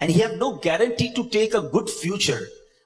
and he have no guarantee to take a good future.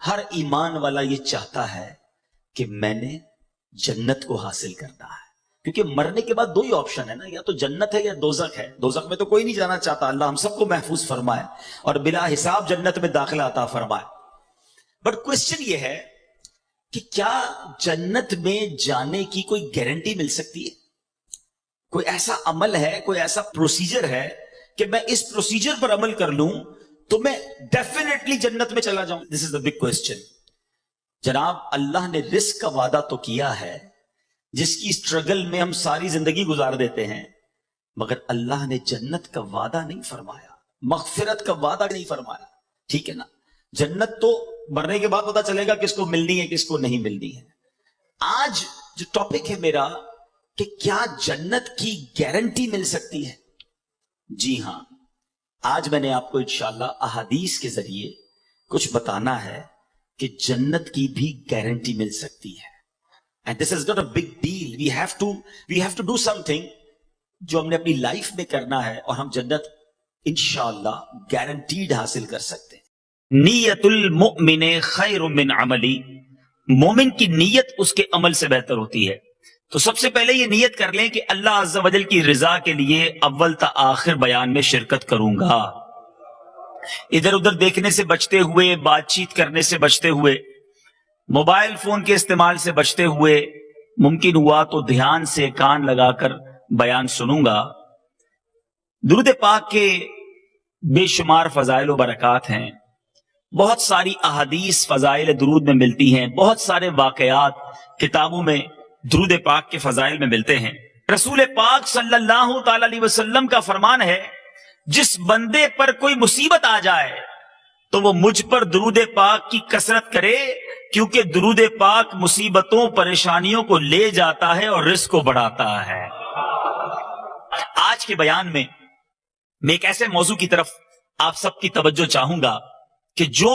ہر ایمان والا یہ چاہتا ہے کہ میں نے جنت کو حاصل کرنا ہے، کیونکہ مرنے کے بعد دو ہی آپشن ہے نا، یا تو جنت ہے یا دوزخ ہے۔ دوزخ میں تو کوئی نہیں جانا چاہتا، اللہ ہم سب کو محفوظ فرمائے اور بلا حساب جنت میں داخلہ عطا فرمائے۔ بٹ کوشچن یہ ہے کہ کیا جنت میں جانے کی کوئی گارنٹی مل سکتی ہے؟ کوئی ایسا عمل ہے، کوئی ایسا پروسیجر ہے کہ میں اس پروسیجر پر عمل کر لوں تو میں ڈیفینیٹلی جنت میں چلا جاؤں؟ دس از دا بگ کوسچن۔ جناب اللہ نے رزق کا وعدہ تو کیا ہے، جس کی اسٹرگل میں ہم ساری زندگی گزار دیتے ہیں، مگر اللہ نے جنت کا وعدہ نہیں فرمایا، مغفرت کا وعدہ نہیں فرمایا۔ ٹھیک ہے نا، جنت تو مرنے کے بعد پتا چلے گا کس کو ملنی ہے کس کو نہیں ملنی ہے۔ آج جو ٹاپک ہے میرا کہ کیا جنت کی گارنٹی مل سکتی ہے؟ جی ہاں، آج میں نے آپ کو انشاءاللہ احادیث کے ذریعے کچھ بتانا ہے کہ جنت کی بھی گارنٹی مل سکتی ہے۔ And this is not a big deal. We have to do something جو ہم نے اپنی لائف میں کرنا ہے اور ہم جنت انشاءاللہ گارنٹیڈ حاصل کر سکتے ہیں۔ نیت المؤمن خیر من عملی، مومن کی نیت اس کے عمل سے بہتر ہوتی ہے۔ تو سب سے پہلے یہ نیت کر لیں کہ اللہ عز و جل کی رضا کے لیے اول تا آخر بیان میں شرکت کروں گا، ادھر ادھر دیکھنے سے بچتے ہوئے، بات چیت کرنے سے بچتے ہوئے، موبائل فون کے استعمال سے بچتے ہوئے، ممکن ہوا تو دھیان سے کان لگا کر بیان سنوں گا۔ درود پاک کے بے شمار فضائل و برکات ہیں، بہت ساری احادیث فضائل درود میں ملتی ہیں، بہت سارے واقعات کتابوں میں درود پاک کے فضائل میں ملتے ہیں۔ رسول پاک صلی اللہ تعالی علیہ وسلم کا فرمان ہے، جس بندے پر کوئی مصیبت آ جائے تو وہ مجھ پر درود پاک کی کثرت کرے، کیونکہ درود پاک مصیبتوں پریشانیوں کو لے جاتا ہے اور رزق کو بڑھاتا ہے۔ آج کے بیان میں میں ایک ایسے موضوع کی طرف آپ سب کی توجہ چاہوں گا کہ جو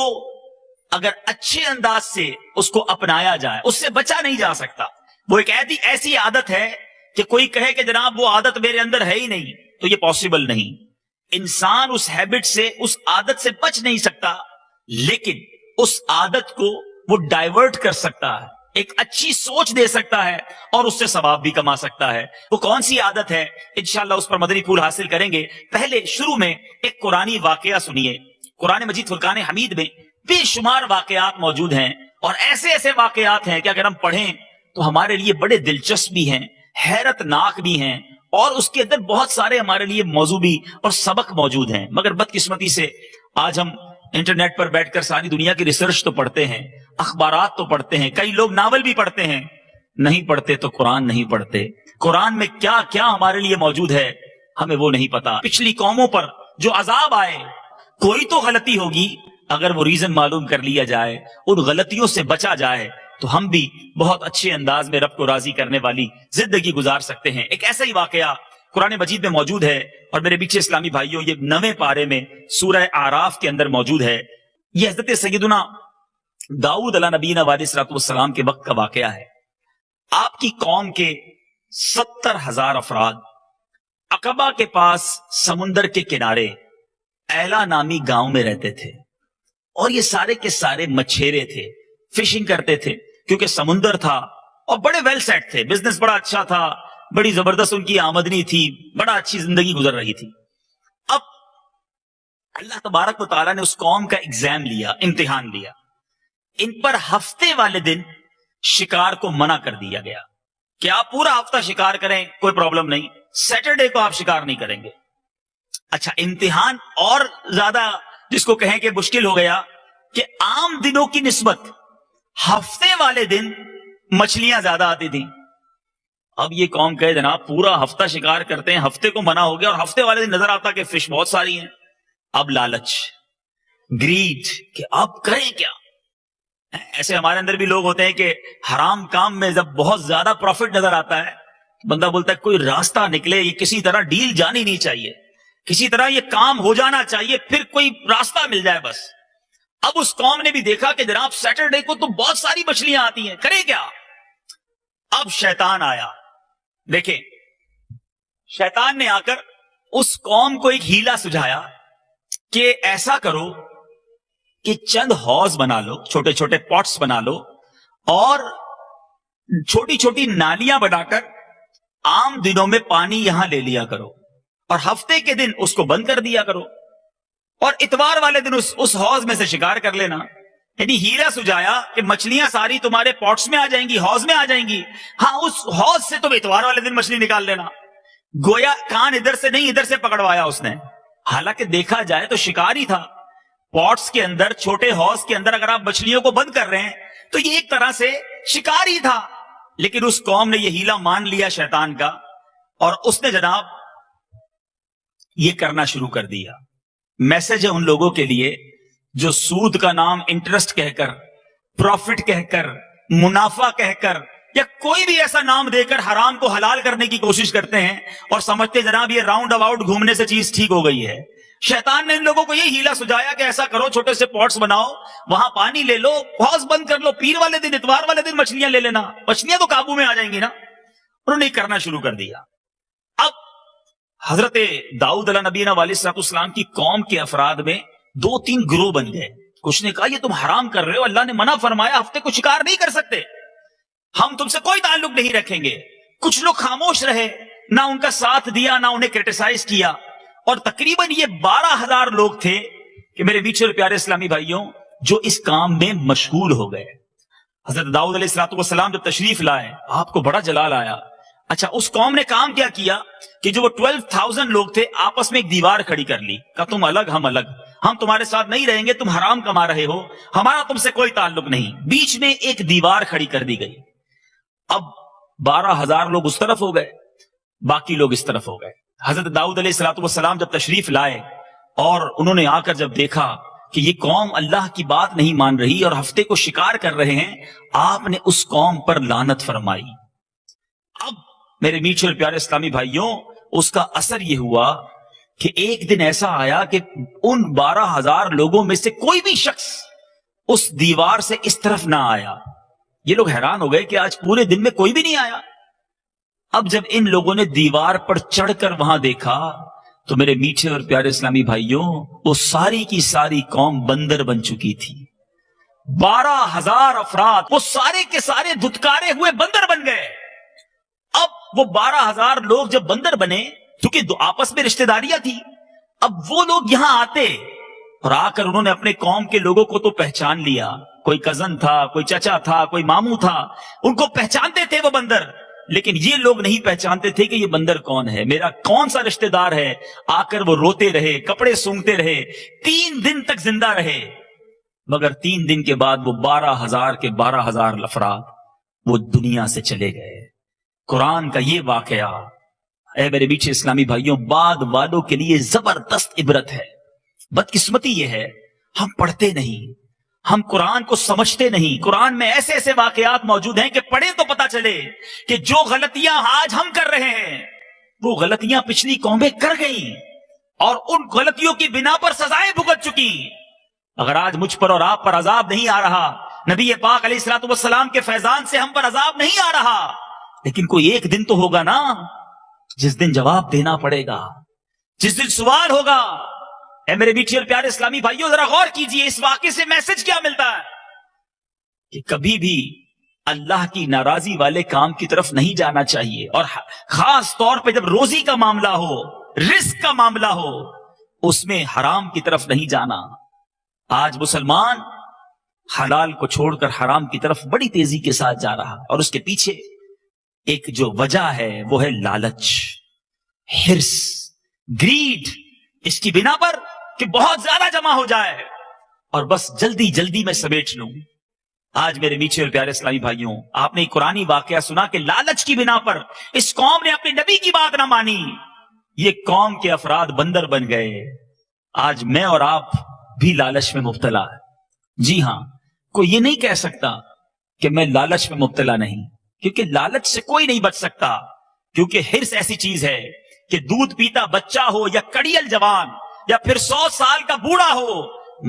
اگر اچھے انداز سے اس کو اپنایا جائے اس سے بچا نہیں جا سکتا۔ وہ ایک ایسی عادت ہے کہ کوئی کہے کہ جناب وہ عادت میرے اندر ہے ہی نہیں، تو یہ پاسبل نہیں۔ انسان اس ہیبٹ سے، اس عادت سے بچ نہیں سکتا، لیکن اس عادت کو وہ ڈائیورٹ کر سکتا ہے، ایک اچھی سوچ دے سکتا ہے اور اس سے ثواب بھی کما سکتا ہے۔ وہ کون سی عادت ہے؟ انشاءاللہ اس پر مدنی پھول حاصل کریں گے۔ پہلے شروع میں ایک قرآنی واقعہ سنیے۔ قرآن مجید فرقان حمید میں بے شمار واقعات موجود ہیں، اور ایسے ایسے واقعات ہیں کہ اگر ہم پڑھیں تو ہمارے لیے بڑے دلچسپ بھی ہیں، حیرت ناک بھی ہیں، اور اس کے اندر بہت سارے ہمارے لیے موضوع بھی اور سبق موجود ہیں۔ مگر بدقسمتی سے آج ہم انٹرنیٹ پر بیٹھ کر ساری دنیا کی ریسرچ تو پڑھتے ہیں، اخبارات تو پڑھتے ہیں، کئی لوگ ناول بھی پڑھتے ہیں، نہیں پڑھتے تو قرآن نہیں پڑھتے۔ قرآن میں کیا کیا ہمارے لیے موجود ہے ہمیں وہ نہیں پتا۔ پچھلی قوموں پر جو عذاب آئے، کوئی تو غلطی ہوگی، اگر وہ ریزن معلوم کر لیا جائے، ان غلطیوں سے بچا جائے، تو ہم بھی بہت اچھے انداز میں رب کو راضی کرنے والی زندگی گزار سکتے ہیں۔ ایک ایسا ہی واقعہ قرآن مجید میں موجود ہے، اور میرے پیچھے اسلامی بھائیوں یہ 9ویں پارے میں سورہ اعراف کے اندر موجود ہے۔ یہ حضرت سیدنا داؤد علیہ نبینا علیہ الصلوۃ والسلام کے وقت کا واقعہ ہے۔ آپ کی قوم کے 70,000 افراد عقبہ کے پاس سمندر کے کنارے ایلا نامی گاؤں میں رہتے تھے، اور یہ سارے کے سارے مچھیرے تھے، فشنگ کرتے تھے، کیونکہ سمندر تھا اور بڑے ویل سیٹ تھے، بزنس بڑا اچھا تھا، بڑی زبردست ان کی آمدنی تھی، بڑا اچھی زندگی گزر رہی تھی۔ اب اللہ تبارک و تعالیٰ نے اس قوم کا ایگزام لیا، امتحان لیا۔ ان پر ہفتے والے دن شکار کو منع کر دیا گیا کہ آپ پورا ہفتہ شکار کریں، کوئی پرابلم نہیں، سیٹرڈے کو آپ شکار نہیں کریں گے۔ اچھا، امتحان اور زیادہ جس کو کہیں کہ مشکل ہو گیا کہ عام دنوں کی نسبت ہفتے والے دن مچھلیاں زیادہ آتی تھیں۔ اب یہ قوم کہے جناب پورا ہفتہ شکار کرتے ہیں، ہفتے کو منع ہو گیا، اور ہفتے والے دن نظر آتا کہ فش بہت ساری ہیں۔ اب لالچ، گریڈ، کہ اب کریں کیا؟ ایسے ہمارے اندر بھی لوگ ہوتے ہیں کہ حرام کام میں جب بہت زیادہ پروفٹ نظر آتا ہے، بندہ بولتا ہے کوئی راستہ نکلے، یہ کسی طرح ڈیل جانی نہیں چاہیے، کسی طرح یہ کام ہو جانا چاہیے، پھر کوئی راستہ مل جائے بس۔ اب اس قوم نے بھی دیکھا کہ جناب سیٹرڈے کو تو بہت ساری مچھلیاں آتی ہیں، کرے کیا؟ اب شیطان آیا۔ دیکھیں، شیطان نے آ کر اس قوم کو ایک ہیلا سجھایا کہ ایسا کرو کہ چند حوض بنا لو، چھوٹے چھوٹے پاٹس بنا لو اور چھوٹی چھوٹی نالیاں بنا کر عام دنوں میں پانی یہاں لے لیا کرو اور ہفتے کے دن اس کو بند کر دیا کرو اور اتوار والے دن اس حوض میں سے شکار کر لینا. یعنی ہیرا سجایا کہ مچھلیاں ساری تمہارے پاٹس میں آ جائیں گی، حوض میں آ جائیں گی. ہاں اس حوض سے تم اتوار والے دن مچھلی نکال لینا. گویا کان ادھر سے نہیں ادھر سے پکڑوایا اس نے. حالانکہ دیکھا جائے تو شکار ہی تھا. پاٹس کے اندر، چھوٹے حوض کے اندر اگر آپ مچھلیوں کو بند کر رہے ہیں تو یہ ایک طرح سے شکار ہی تھا. لیکن اس قوم نے یہ ہیلا مان لیا شیطان کا اور اس نے جناب یہ کرنا شروع کر دیا. میسج ہے ان لوگوں کے لیے جو سود کا نام انٹرسٹ کہہ کر، پروفٹ کہہ کر، منافع کہہ کر یا کوئی بھی ایسا نام دے کر حرام کو حلال کرنے کی کوشش کرتے ہیں اور سمجھتے جناب یہ راؤنڈ اباؤٹ گھومنے سے چیز ٹھیک ہو گئی ہے. شیطان نے ان لوگوں کو یہ ہیلا سجایا کہ ایسا کرو، چھوٹے سے پاٹس بناؤ، وہاں پانی لے لو، حوض بند کر لو، پیر والے دن، اتوار والے دن مچھلیاں لے لینا، مچھلیاں تو قابو میں آ جائیں گی نا. انہوں نے کرنا شروع کر دیا. اب حضرت داؤد علیہ نبی علیہ السلام کی قوم کے افراد میں 2-3 گروہ بن گئے. کچھ نے کہا یہ تم حرام کر رہے ہو، اللہ نے منع فرمایا ہفتے کو شکار نہیں کر سکتے، ہم تم سے کوئی تعلق نہیں رکھیں گے. کچھ لوگ خاموش رہے، نہ ان کا ساتھ دیا نہ انہیں کرٹیسائز کیا. اور تقریباً یہ 12,000 لوگ تھے کہ میرے میٹھے اور پیارے اسلامی بھائیوں جو اس کام میں مشغول ہو گئے. حضرت داؤد علیہ السلام جب تشریف لائے آپ کو بڑا جلال آیا. اچھا اس قوم نے کام کیا کیا کہ جو وہ 12,000 لوگ تھے آپس میں ایک دیوار کھڑی کر لی. کہا تم الگ ہم الگ، ہم تمہارے ساتھ نہیں رہیں گے، تم حرام کما رہے ہو، ہمارا تم سے کوئی تعلق نہیں. بیچ میں ایک دیوار کھڑی کر دی گئی. اب 12,000 لوگ اس طرف ہو گئے، باقی لوگ اس طرف ہو گئے. حضرت داؤد علیہ السلام جب تشریف لائے اور انہوں نے آ کر جب دیکھا کہ یہ قوم اللہ کی بات نہیں مان رہی اور ہفتے کو شکار کر رہے ہیں، آپ نے اس قوم پر لعنت فرمائی. اب میرے میٹھے اور پیارے اسلامی بھائیوں اس کا اثر یہ ہوا کہ ایک دن ایسا آیا کہ ان 12,000 لوگوں میں سے کوئی بھی شخص اس دیوار سے اس طرف نہ آیا. یہ لوگ حیران ہو گئے کہ آج پورے دن میں کوئی بھی نہیں آیا. اب جب ان لوگوں نے دیوار پر چڑھ کر وہاں دیکھا تو میرے میٹھے اور پیارے اسلامی بھائیوں وہ ساری کی ساری قوم بندر بن چکی تھی. 12,000 افراد وہ سارے کے سارے دھتکارے ہوئے بندر بن گئے. اب وہ 12,000 لوگ جب بندر بنے، کیونکہ آپس میں رشتہ داریاں تھی، اب وہ لوگ یہاں آتے اور آ کر انہوں نے اپنے قوم کے لوگوں کو تو پہچان لیا. کوئی کزن تھا، کوئی چچا تھا، کوئی ماموں تھا، ان کو پہچانتے تھے وہ بندر. لیکن یہ لوگ نہیں پہچانتے تھے کہ یہ بندر کون ہے، میرا کون سا رشتہ دار ہے. آ کر وہ روتے رہے، کپڑے سونگتے رہے، 3 دن تک زندہ رہے. مگر 3 دن کے بعد وہ 12,000 کے 12,000 افراد وہ دنیا سے چلے گئے. قرآن کا یہ واقعہ اے میرے میٹھے اسلامی بھائیوں بعد والوں کے لیے زبردست عبرت ہے. بدقسمتی یہ ہے ہم پڑھتے نہیں، ہم قرآن کو سمجھتے نہیں. قرآن میں ایسے ایسے واقعات موجود ہیں کہ پڑھیں تو پتا چلے کہ جو غلطیاں آج ہم کر رہے ہیں وہ غلطیاں پچھلی قومیں کر گئیں اور ان غلطیوں کی بنا پر سزائیں بھگت چکی. اگر آج مجھ پر اور آپ پر عذاب نہیں آ رہا، نبی پاک علیہ الصلوۃ والسلام کے فیضان سے ہم پر عذاب نہیں آ رہا، لیکن کوئی ایک دن تو ہوگا نا جس دن جواب دینا پڑے گا، جس دن سوال ہوگا. اے میرے میٹھے اور پیارے اسلامی بھائیوں ذرا غور کیجئے اس واقعے سے میسج کیا ملتا ہے کہ کبھی بھی اللہ کی ناراضی والے کام کی طرف نہیں جانا چاہیے. اور خاص طور پہ جب روزی کا معاملہ ہو، رزق کا معاملہ ہو، اس میں حرام کی طرف نہیں جانا. آج مسلمان حلال کو چھوڑ کر حرام کی طرف بڑی تیزی کے ساتھ جا رہا، اور اس کے پیچھے ایک جو وجہ ہے وہ ہے لالچ، ہرس، گریڈ. اس کی بنا پر کہ بہت زیادہ جمع ہو جائے اور بس جلدی جلدی میں سمیٹ لوں. آج میرے میٹھے اور پیارے اسلامی بھائیوں آپ نے قرآنی واقعہ سنا کہ لالچ کی بنا پر اس قوم نے اپنے نبی کی بات نہ مانی، یہ قوم کے افراد بندر بن گئے. آج میں اور آپ بھی لالچ میں مبتلا ہے. جی ہاں، کوئی یہ نہیں کہہ سکتا کہ میں لالچ میں مبتلا نہیں، کیونکہ لالچ سے کوئی نہیں بچ سکتا. کیونکہ ہرس ایسی چیز ہے کہ دودھ پیتا بچہ ہو یا کڑیل جوان یا پھر 100 سال کا بوڑھا ہو،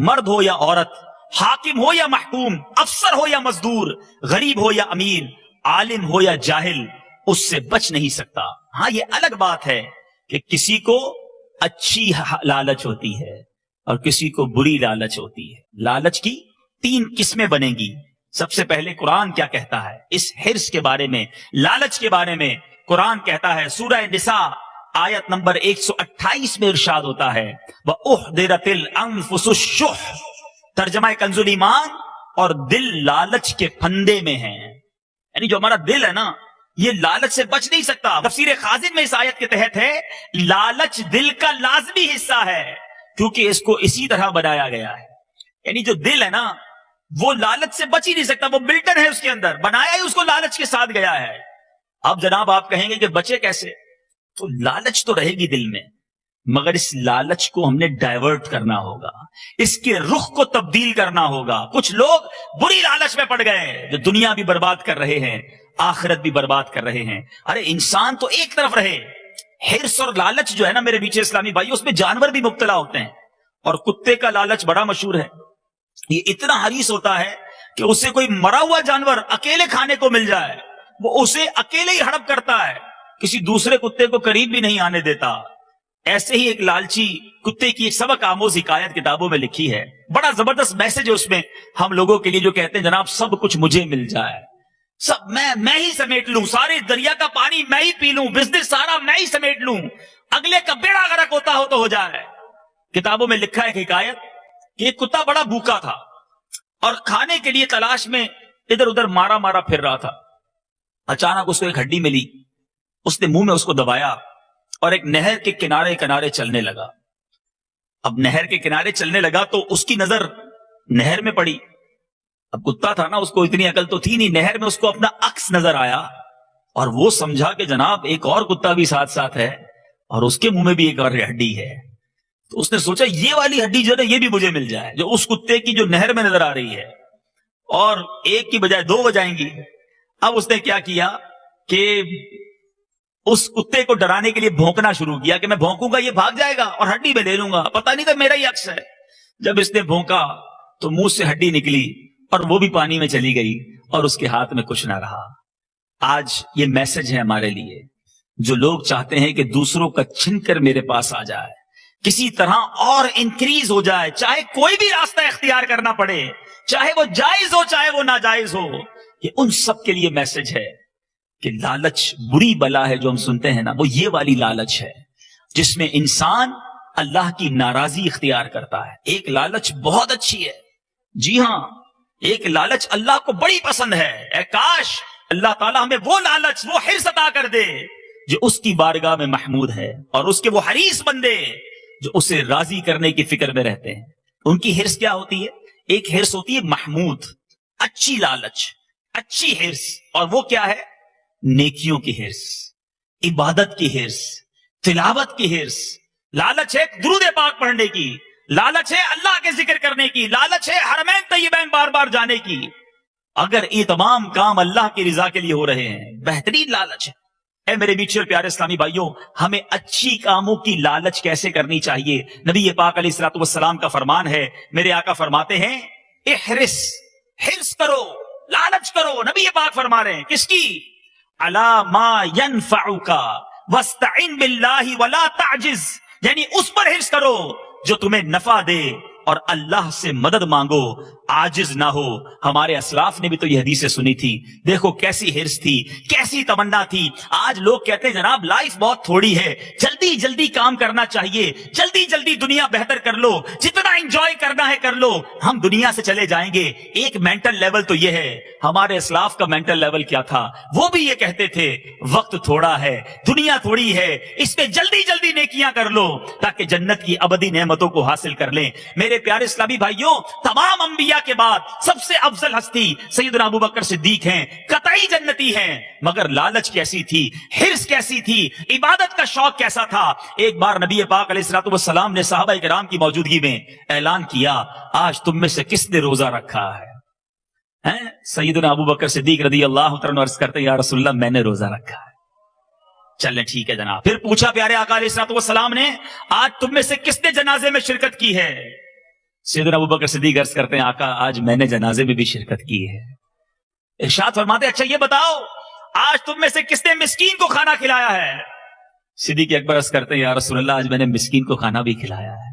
مرد ہو یا عورت، حاکم ہو یا محکوم، افسر ہو یا مزدور، غریب ہو یا امیر، عالم ہو یا جاہل، اس سے بچ نہیں سکتا. ہاں یہ الگ بات ہے کہ کسی کو اچھی لالچ ہوتی ہے، اور کسی کو بری لالچ ہوتی ہے. لالچ کی 3 قسمیں بنیں گی. سب سے پہلے قرآن کیا کہتا ہے اس حرص کے بارے میں, لالچ کے بارے میں؟ قرآن کہتا ہے سورہ نساء آیت نمبر 128 میں ارشاد ہوتا ہے وَأُحْضِرَتِ الْأَنفُسُ الشُّحَّ, ترجمہ کنز ایمان, اور دل لالچ کے پھندے میں ہیں. یعنی جو ہمارا دل ہے نا, یہ لالچ سے بچ نہیں سکتا. تفسیر خازن میں اس آیت کے تحت ہے لالچ دل کا لازمی حصہ ہے, کیونکہ اس کو اسی طرح بنایا گیا ہے. یعنی جو دل ہے نا وہ لالچ سے بچ ہی نہیں سکتا, وہ بلٹن ہے اس کے اندر, بنایا ہی اس کو لالچ کے ساتھ گیا ہے. اب جناب آپ کہیں گے کہ بچے کیسے؟ تو لالچ تو رہے گی دل میں, مگر اس لالچ کو ہم نے ڈائیورٹ کرنا ہوگا, اس کے رخ کو تبدیل کرنا ہوگا. کچھ لوگ بری لالچ میں پڑ گئے جو دنیا بھی برباد کر رہے ہیں, آخرت بھی برباد کر رہے ہیں. ارے انسان تو ایک طرف رہے, حرص اور لالچ جو ہے نا میرے پیچھے اسلامی بھائی, اس میں جانور بھی مبتلا ہوتے ہیں. اور کتے کا لالچ بڑا مشہور ہے. یہ اتنا حریص ہوتا ہے کہ اسے کوئی مرا ہوا جانور اکیلے کھانے کو مل جائے, وہ اسے اکیلے ہی ہڑپ کرتا ہے, کسی دوسرے کتے کو قریب بھی نہیں آنے دیتا. ایسے ہی ایک لالچی کتے کی ایک سبق آموز حکایت کتابوں میں لکھی ہے. بڑا زبردست میسج ہے اس میں ہم لوگوں کے لیے, جو کہتے ہیں جناب سب کچھ مجھے مل جائے, سب میں ہی سمیٹ لوں, سارے دریا کا پانی میں ہی پی لوں, بزنس سارا میں ہی سمیٹ لوں, اگلے کا بیڑا غرق ہوتا ہو تو ہو جائے. کتابوں میں لکھا ہے ایک حکایت کہ ایک کتا بڑا بھوکا تھا اور کھانے کے لیے تلاش میں ادھر ادھر مارا پھر رہا تھا. اچانک اس کو ایک ہڈی ملی, اس نے منہ میں اس کو دبایا اور ایک نہر کے کنارے چلنے لگا. اب نہر کے کنارے چلنے لگا تو اس کی نظر نہر میں پڑی. اب کتا تھا نا, اس کو اتنی عقل تو تھی نہیں, نہر میں اس کو اپنا عکس نظر آیا اور وہ سمجھا کہ جناب ایک اور کتا بھی ساتھ ساتھ ہے اور اس کے منہ میں بھی ایک اور ہڈی ہے. تو اس نے سوچا یہ والی ہڈی جو ہے یہ بھی مجھے مل جائے, جو اس کتے کی جو نہر میں نظر آ رہی ہے, اور ایک کی بجائے 2 ہو جائیں گی. اب اس نے کیا کیا کہ اس کتے کو ڈرانے کے لیے بھونکنا شروع کیا کہ میں بھونکوں گا یہ بھاگ جائے گا اور ہڈی میں لے لوں گا, پتہ نہیں تھا میرا ہی عکس ہے. جب اس نے بھونکا تو منہ سے ہڈی نکلی اور وہ بھی پانی میں چلی گئی اور اس کے ہاتھ میں کچھ نہ رہا. آج یہ میسج ہے ہمارے لیے, جو لوگ چاہتے ہیں کہ دوسروں کا چھن کر میرے پاس آ جائے, کسی طرح اور انکریز ہو جائے, چاہے کوئی بھی راستہ اختیار کرنا پڑے, چاہے وہ جائز ہو چاہے وہ ناجائز ہو. یہ ان سب کے لیے میسج ہے کہ لالچ بری بلا ہے جو ہم سنتے ہیں نا, وہ یہ والی لالچ ہے جس میں انسان اللہ کی ناراضی اختیار کرتا ہے. ایک لالچ بہت اچھی ہے, جی ہاں, ایک لالچ اللہ کو بڑی پسند ہے. اے کاش اللہ تعالیٰ ہمیں وہ لالچ, وہ حرص عطا کر دے جو اس کی بارگاہ میں محمود ہے, اور اس کے وہ حریص بندے جو اسے راضی کرنے کی فکر میں رہتے ہیں. ان کی حرص کیا ہوتی ہے؟ ایک حرص ہوتی ہے محمود, اچھی لالچ, اچھی حرص, اور وہ کیا ہے؟ نیکیوں کی حرص, عبادت کی حرص, تلاوت کی حرص. لالچ ہے درود پاک پڑھنے کی, لالچ ہے اللہ کے ذکر کرنے کی, لالچ ہے حرمین طیبین بار بار جانے کی. اگر یہ تمام کام اللہ کی رضا کے لیے ہو رہے ہیں, بہترین لالچ ہے. اے میرے میٹھے اور پیارے اسلامی بھائیوں, ہمیں اچھی کاموں کی لالچ کیسے کرنی چاہیے؟ نبی پاک علیہ الصلوۃ والسلام کا فرمان ہے, میرے آقا فرماتے ہیں احرس, حرص کرو, لالچ کرو. نبی پاک فرما رہے ہیں کس کی؟ علی ما ینفعک واستعن باللہ ولا تعجز, یعنی اس پر حرص کرو جو تمہیں نفع دے اور اللہ سے مدد مانگو, عاجز نہ ہو. ہمارے اسلاف نے بھی تو یہ حدیثیں سنی تھی, دیکھو کیسی حرص تھی, کیسی تمنا تھی. آج لوگ کہتے ہیں جناب لائف بہت تھوڑی ہے, جلدی جلدی کام کرنا چاہیے, جلدی جلدی دنیا بہتر کر لو, جتنا انجوائے کرنا ہے کر لو, ہم دنیا سے چلے جائیں گے. ایک مینٹل لیول تو یہ ہے. ہمارے اسلاف کا مینٹل لیول کیا تھا؟ وہ بھی یہ کہتے تھے وقت تھوڑا ہے, دنیا تھوڑی ہے, اس پہ جلدی جلدی نیکیاں کر لو تاکہ جنت کی ابدی نعمتوں کو حاصل کر لیں. میرے پیارے اسلامی بھائیوں, تمام انبیاء کے بعد سب سے افضل ہستی سیدنا ابو بکر صدیق ہیں, قطعی جنتی ہیں. مگر لالچ کیسی تھی, حرص کیسی تھی, عبادت کا شوق کیسا تھا. ایک بار نبی پاک علیہ الصلوۃ والسلام نے صحابہ کرام کی موجودگی میں اعلان کیا, آج تم میں سے کس نے روزہ رکھا ہے؟ سیدنا ابو بکر صدیق رضی اللہ عنہ عرض کرتے یا رسول اللہ میں نے روزہ رکھا ہے. چلیں ٹھیک ہے جناب. پھر پوچھا پیارے آقا علیہ الصلوۃ والسلام نے, آج تم میں سے کس نے جنازے میں شرکت کی ہے؟ سیدنا ابو بکر صدیق عرض کرتے ہیں آقا آج میں نے جنازے میں بھی شرکت کی ہے. ارشاد فرماتے اچھا یہ بتاؤ آج تم میں سے کس نے مسکین کو کھانا کھلایا ہے؟ صدیق اکبر عرض کرتے ہیں یا رسول اللہ آج میں نے مسکین کو کھانا بھی کھلایا ہے.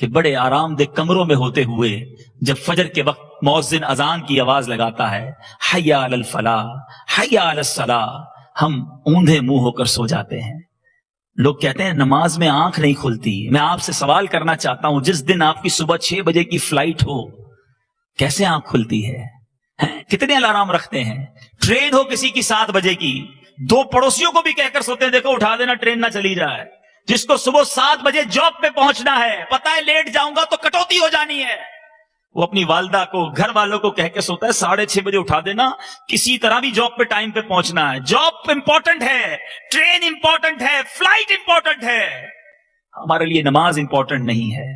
کہ بڑے آرام دہ کمروں میں ہوتے ہوئے جب فجر کے وقت مؤذن اذان کی آواز لگاتا ہے حی علی الفلاح حی علی الصلاح، ہم اوندھے منہ ہو کر سو جاتے ہیں۔ لوگ کہتے ہیں نماز میں آنکھ نہیں کھلتی۔ میں آپ سے سوال کرنا چاہتا ہوں، جس دن آپ کی صبح 6 بجے کی فلائٹ ہو کیسے آنکھ کھلتی ہے؟ کتنے الارم رکھتے ہیں؟ ٹرین ہو کسی کی 7 بجے کی، 2 پڑوسیوں کو بھی کہہ کر سوتے ہیں دیکھو اٹھا دینا ٹرین نہ چلی جائے۔ جس کو صبح 7 بجے جاب پہ پہنچنا ہے، پتا ہے لیٹ جاؤں گا تو کٹوتی ہو جانی ہے، وہ اپنی والدہ کو گھر والوں کو کہہ کے سوتا ہے 6:30 بجے اٹھا دینا، کسی طرح بھی جاب پہ ٹائم پہ پہنچنا ہے۔ جاب امپورٹنٹ ہے، ٹرین امپورٹنٹ ہے، فلائٹ امپورٹنٹ ہے، ہمارے لیے نماز امپورٹنٹ نہیں ہے۔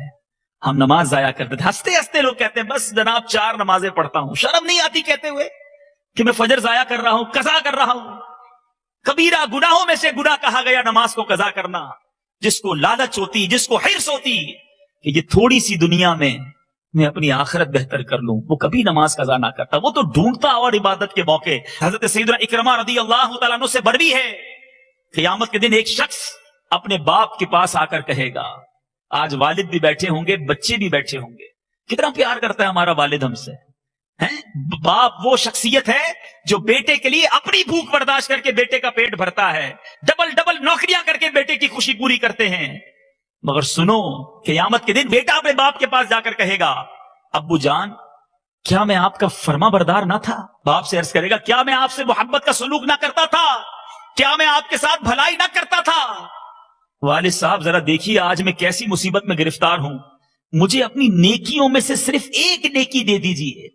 ہم نماز ضائع کرتے تھے، ہنستے ہنستے لوگ کہتے ہیں بس جناب 4 نمازیں پڑھتا ہوں، شرم نہیں آتی کہتے ہوئے کہ میں فجر ضائع کر رہا ہوں، قضا کر رہا ہوں۔ کبیرہ گناہوں میں سے گناہ کہا گیا نماز کو قضا کرنا۔ جس کو لالچ ہوتی، جس کو حرص ہوتی کہ یہ تھوڑی سی دنیا میں اپنی آخرت بہتر کر لوں، وہ کبھی نماز قضا نہ کرتا، وہ تو ڈھونڈتا اور عبادت کے موقع۔ حضرت سیدنا اکرمہ رضی اللہ تعالیٰ عنہ سے بروی ہے، قیامت کے دن ایک شخص اپنے باپ کے پاس آ کر کہے گا، آج والد بھی بیٹھے ہوں گے، بچے بھی بیٹھے ہوں گے، کتنا پیار کرتا ہے ہمارا والد ہم سے، باپ وہ شخصیت ہے جو بیٹے کے لیے اپنی بھوک برداشت کر کے بیٹے کا پیٹ بھرتا ہے، ڈبل نوکریاں کر کے بیٹے کی خوشی پوری کرتے ہیں۔ مگر سنو، قیامت کے دن بیٹا اپنے باپ کے پاس جا کر کہے گا، ابو جان کیا میں آپ کا فرما بردار نہ تھا؟ باپ سے عرض کرے گا، کیا میں آپ سے محبت کا سلوک نہ کرتا تھا؟ کیا میں آپ کے ساتھ بھلائی نہ کرتا تھا؟ والد صاحب ذرا دیکھیے آج میں کیسی مصیبت میں گرفتار ہوں، مجھے اپنی نیکیوں میں سے صرف ایک نیکی دے دیجیے۔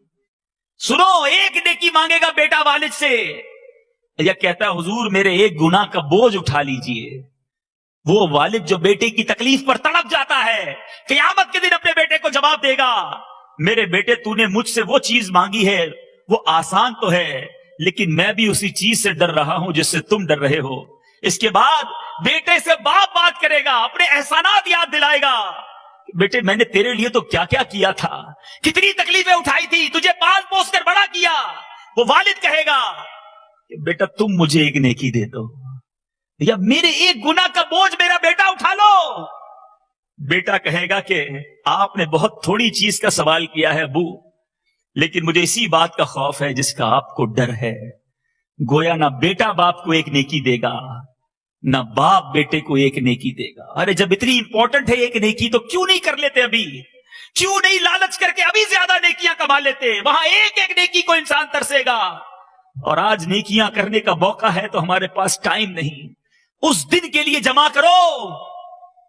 سنو، ایک نیکی مانگے گا بیٹا والد سے، یا کہتا ہے حضور میرے ایک گناہ کا بوجھ اٹھا لیجیے۔ وہ والد جو بیٹے کی تکلیف پر تڑپ جاتا ہے، قیامت کے دن اپنے بیٹے کو جواب دے گا، میرے بیٹے تو نے مجھ سے وہ چیز مانگی ہے، وہ آسان تو ہے لیکن میں بھی اسی چیز سے ڈر رہا ہوں جس سے تم ڈر رہے ہو۔ اس کے بعد بیٹے سے باپ بات کرے گا، اپنے احسانات یاد دلائے گا، بیٹے میں نے تیرے لیے تو کیا کیا کیا تھا، کتنی تکلیفیں اٹھائی تھی، تجھے پال پوس کر بڑا کیا۔ وہ والد کہے گا کہ بیٹا تم مجھے ایک نیکی دے دو، یا میرے ایک گناہ کا بوجھ میرا بیٹا اٹھا لو۔ بیٹا کہے گا کہ آپ نے بہت تھوڑی چیز کا سوال کیا ہے ابو، لیکن مجھے اسی بات کا خوف ہے جس کا آپ کو ڈر ہے۔ گویا نہ بیٹا باپ کو ایک نیکی دے گا، نہ باپ بیٹے کو ایک نیکی دے گا۔ ارے جب اتنی امپورٹنٹ ہے ایک نیکی تو کیوں نہیں کر لیتے ابھی؟ کیوں نہیں لالچ کر کے ابھی زیادہ نیکیاں کما لیتے؟ وہاں ایک ایک نیکی کو انسان ترسے گا، اور آج نیکیاں کرنے کا موقع ہے تو ہمارے پاس ٹائم نہیں۔ اس دن کے لیے جمع کرو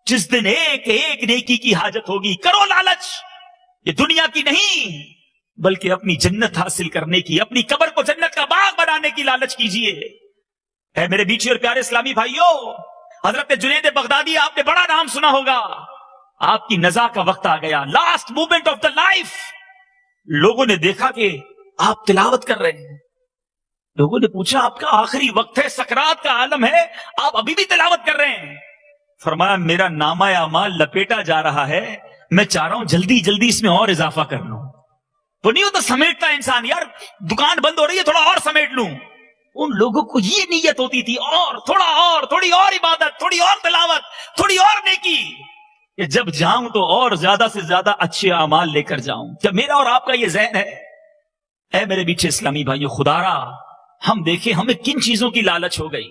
جس دن ایک ایک نیکی کی حاجت ہوگی۔ کرو لالچ، یہ دنیا کی نہیں بلکہ اپنی جنت حاصل کرنے کی، اپنی قبر کو جنت کا باغ بنانے کی لالچ کیجئے۔ اے میرے بیچے اور پیارے اسلامی بھائیوں، حضرت جنید بغدادی آپ نے بڑا نام سنا ہوگا، آپ کی نزا کا وقت آ گیا، last moment of the life. لوگوں نے دیکھا کہ آپ تلاوت کر رہے ہیں، لوگوں نے پوچھا آپ کا آخری وقت ہے، سکرات کا عالم ہے، آپ ابھی بھی تلاوت کر رہے ہیں؟ فرمایا میرا نامہ اعمال لپیٹا جا رہا ہے، میں چاہ رہا ہوں جلدی جلدی اس میں اور اضافہ کر لوں۔ وہ نہیں ہوتا سمیٹتا انسان، یار دکان بند ہو رہی ہے تھوڑا اور سمیٹ لوں۔ ان لوگوں کو یہ نیت ہوتی تھی، اور تھوڑا اور، تھوڑی اور عبادت، تھوڑی اور تلاوت، تھوڑی اور نیکی، کہ جب جاؤں تو اور زیادہ سے زیادہ اچھے اعمال لے کر جاؤں۔ کیا میرا اور آپ کا یہ ذہن ہے؟ اے میرے بیچے اسلامی بھائیو، خدا را ہم دیکھیں ہمیں کن چیزوں کی لالچ ہو گئی۔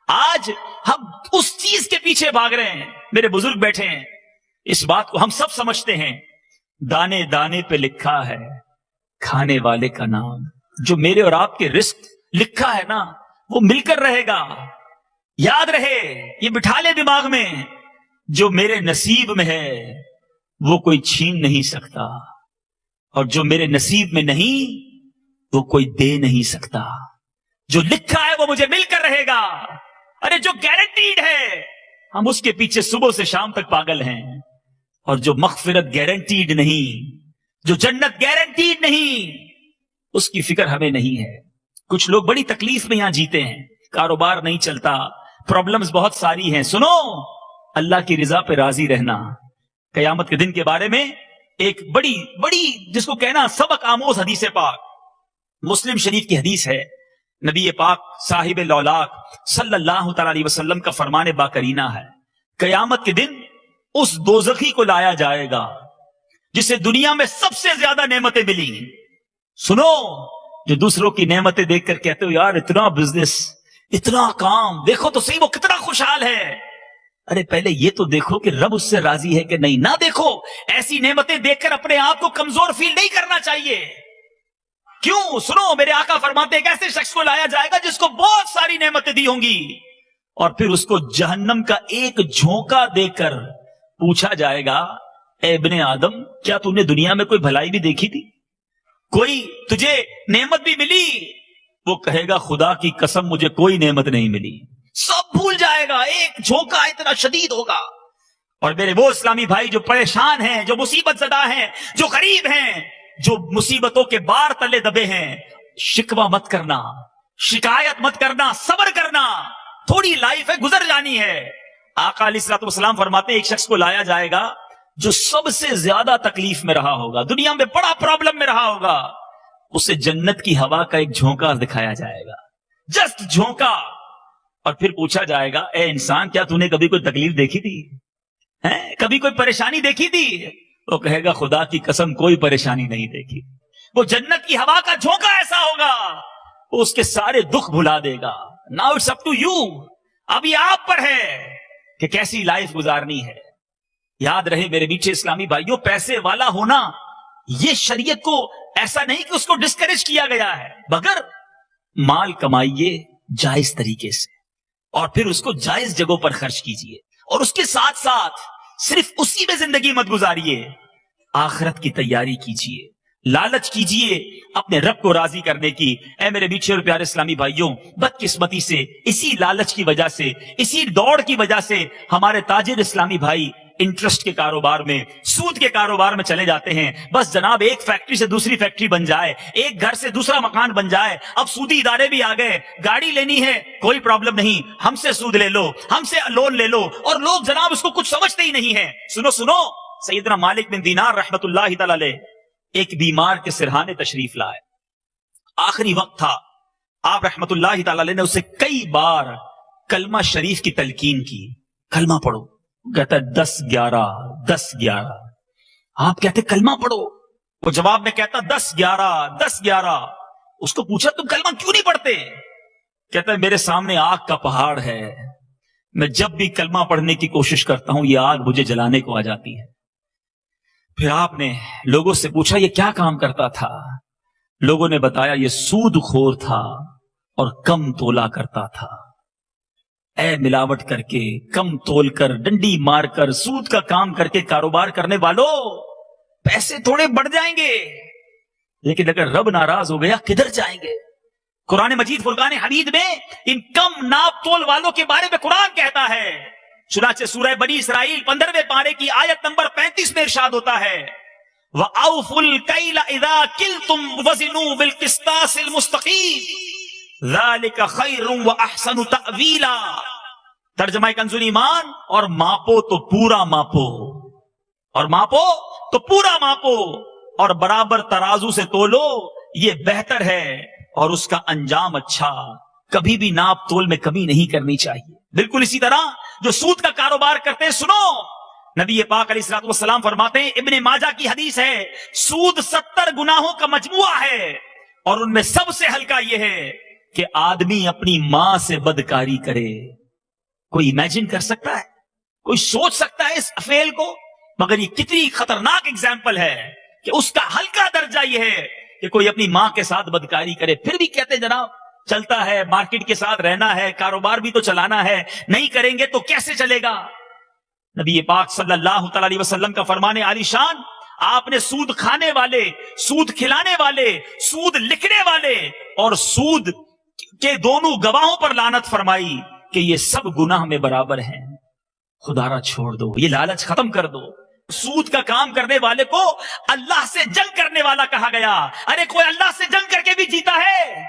آج ہم اس چیز کے پیچھے بھاگ رہے ہیں۔ میرے بزرگ بیٹھے ہیں، اس بات کو ہم سب سمجھتے ہیں، دانے دانے پہ لکھا ہے کھانے والے کا نام۔ جو میرے اور آپ کے رزق لکھا ہے نا، وہ مل کر رہے گا۔ یاد رہے، یہ بٹھا لے دماغ میں، جو میرے نصیب میں ہے وہ کوئی چھین نہیں سکتا، اور جو میرے نصیب میں نہیں وہ کوئی دے نہیں سکتا۔ جو لکھا ہے وہ مجھے مل کر رہے گا۔ ارے جو گارنٹیڈ ہے، ہم اس کے پیچھے صبح سے شام تک پاگل ہیں، اور جو مغفرت گارنٹیڈ نہیں، جو جنت گارنٹیڈ نہیں، اس کی فکر ہمیں نہیں ہے۔ کچھ لوگ بڑی تکلیف میں یہاں جیتے ہیں، کاروبار نہیں چلتا، پرابلمز بہت ساری ہیں۔ سنو، اللہ کی رضا پہ راضی رہنا۔ قیامت کے دن کے بارے میں ایک بڑی جس کو کہنا سبق آموز حدیث پاک، مسلم شریف کی حدیث ہے۔ نبی پاک صاحب لولاک صلی اللہ تعالی علیہ وسلم کا فرمان باکرینہ ہے، قیامت کے دن اس دوزخی کو لایا جائے گا جسے دنیا میں سب سے زیادہ نعمتیں ملی. سنو، جو دوسروں کی نعمتیں دیکھ کر کہتے ہو یار اتنا بزنس، اتنا کام، دیکھو تو صحیح وہ کتنا خوشحال ہے. ارے پہلے یہ تو دیکھو کہ رب اس سے راضی ہے کہ نہیں. نہ دیکھو، ایسی نعمتیں دیکھ کر اپنے آپ کو کمزور فیل نہیں کرنا چاہیے. کیوں؟ سنو، میرے آقا فرماتے ہیں ایک ایسے شخص کو لایا جائے گا جس کو بہت ساری نعمتیں دی ہوں گی، اور پھر اس کو جہنم کا ایک جھونکا دے کر پوچھا جائے گا اے ابن آدم، کیا تم نے دنیا میں کوئی بھلائی بھی دیکھی تھی؟ کوئی تجھے نعمت بھی ملی؟ وہ کہے گا خدا کی قسم مجھے کوئی نعمت نہیں ملی. سب بھول جائے گا، ایک جھونکا اتنا شدید ہوگا. اور میرے وہ اسلامی بھائی جو پریشان ہیں، جو مصیبت زدہ ہیں، جو غریب ہیں، جو مصیبتوں کے بار تلے دبے ہیں، شکوہ مت کرنا، شکایت مت کرنا، صبر کرنا. تھوڑی لائف ہے، گزر جانی ہے. آقا علیہ الصلوۃ والسلام فرماتے ہیں ایک شخص کو لایا جائے گا جو سب سے زیادہ تکلیف میں رہا ہوگا، دنیا میں بڑا پرابلم میں رہا ہوگا. اسے جنت کی ہوا کا ایک جھونکا دکھایا جائے گا، جسٹ جھونکا. اور پھر پوچھا جائے گا اے انسان، کیا تو نے کبھی کوئی تکلیف دیکھی تھی؟ کبھی کوئی پریشانی دیکھی تھی؟ وہ کہے گا خدا کی قسم کوئی پریشانی نہیں دیکھی. وہ جنت کی ہوا کا جھونکا ایسا ہوگا، وہ اس کے سارے دکھ بھلا دے گا. Now it's up to you, ابھی آپ پر ہے کہ کیسی لائف گزارنی ہے. یاد رہے میرے میٹھے اسلامی بھائیوں، پیسے والا ہونا یہ شریعت کو ایسا نہیں کہ اس کو ڈسکریج کیا گیا ہے، مگر مال کمائیے جائز طریقے سے اور پھر اس کو جائز جگہوں پر خرچ کیجیے، اور اس کے ساتھ ساتھ صرف اسی میں زندگی مت گزاریے، آخرت کی تیاری کیجیے، لالچ کیجیے اپنے رب کو راضی کرنے کی. اے میرے میٹھے اور پیارے اسلامی بھائیوں، بدقسمتی سے اسی لالچ کی وجہ سے، اسی دوڑ کی وجہ سے ہمارے تاجر اسلامی بھائی انٹرسٹ کے کاروبار میں، سود کے کاروبار میں چلے جاتے ہیں. بس جناب ایک فیکٹری سے دوسری فیکٹری بن جائے، ایک گھر سے دوسرا مکان بن جائے، اب سودی ادارے بھی آ گئے. گاڑی لینی ہے کوئی پرابلم نہیں، ہم سے سود لے لو، ہم سے لون لے لو، اور لوگ جناب اس کو کچھ سمجھتے ہی نہیں ہیں. سنو سنو، سیدنا مالک بن دینار رحمت اللہ تعالی علیہ ایک بیمار کے سرہانے تشریف لائے. آخری وقت تھا، آپ رحمت اللہ تعالی علیہ نے اسے کئی بار کلمہ شریف کی تلقین کی. کلمہ پڑھو، کہتا ہے 10-11. آپ کہتے کلمہ پڑھو، وہ جواب میں کہتا 10-11. اس کو پوچھا تم کلمہ کیوں نہیں پڑھتے؟ کہتا ہے میرے سامنے آگ کا پہاڑ ہے، میں جب بھی کلمہ پڑھنے کی کوشش کرتا ہوں یہ آگ مجھے جلانے کو آ جاتی ہے. پھر آپ نے لوگوں سے پوچھا یہ کیا کام کرتا تھا؟ لوگوں نے بتایا یہ سود خور تھا اور کم تولا کرتا تھا. اے ملاوٹ کر کے، کم تول کر، ڈنڈی مار کر، سود کا کام کر کے کاروبار کرنے والوں، پیسے تھوڑے بڑھ جائیں گے، لیکن اگر رب ناراض ہو گیا کدھر جائیں گے؟ قرآن مجید فرقان حمید میں ان کم ناپ تول والوں کے بارے میں قرآن کہتا ہے. چنانچہ سورہ بنی اسرائیل 15ویں پارے کی آیت نمبر 35 میں ارشاد ہوتا ہے وَأَوْفُوا الْكَيْلَ إِذَا كِلْتُمْ وَزِنُوا بِالْقِسْطَاسِ الْمُسْتَقِيمِ ذَلِكَ خَيْرٌ وَأَحْسَنُ تَأْوِيلًا. ترجمہ کنز ایمان، اور ماپو تو پورا ماپو، اور ماپو تو پورا ماپو، اور برابر ترازو سے تولو، یہ بہتر ہے اور اس کا انجام اچھا. کبھی بھی ناپ تول میں کمی نہیں کرنی چاہیے. بالکل اسی طرح جو سود کا کاروبار کرتے ہیں، سنو نبی پاک علیہ الصلوۃ والسلام فرماتے ہیں، ابن ماجہ کی حدیث ہے، سود 70 گناہوں کا مجموعہ ہے، اور ان میں سب سے ہلکا یہ ہے کہ آدمی اپنی ماں سے بدکاری کرے. کوئی امیجن کر سکتا ہے، کوئی سوچ سکتا ہے اس فعل کو؟ مگر یہ کتنی خطرناک اگزامپل ہے کہ اس کا ہلکا درجہ یہ ہے کہ کوئی اپنی ماں کے ساتھ بدکاری کرے. پھر بھی کہتے جناب چلتا ہے، مارکیٹ کے ساتھ رہنا ہے، کاروبار بھی تو چلانا ہے، نہیں کریں گے تو کیسے چلے گا؟ نبی پاک صلی اللہ تعالی علیہ وسلم کا فرمان عالی شان، آپ نے سود کھانے والے، سود کھلانے والے، سود لکھنے والے اور سود کے دونوں گواہوں پر لعنت فرمائی کہ یہ سب گناہ میں برابر ہیں. خدا را چھوڑ دو، یہ لالچ ختم کر دو. سود کا کام کرنے والے کو اللہ سے جنگ کرنے والا کہا گیا. ارے کوئی اللہ سے جنگ کر کے بھی جیتا ہے؟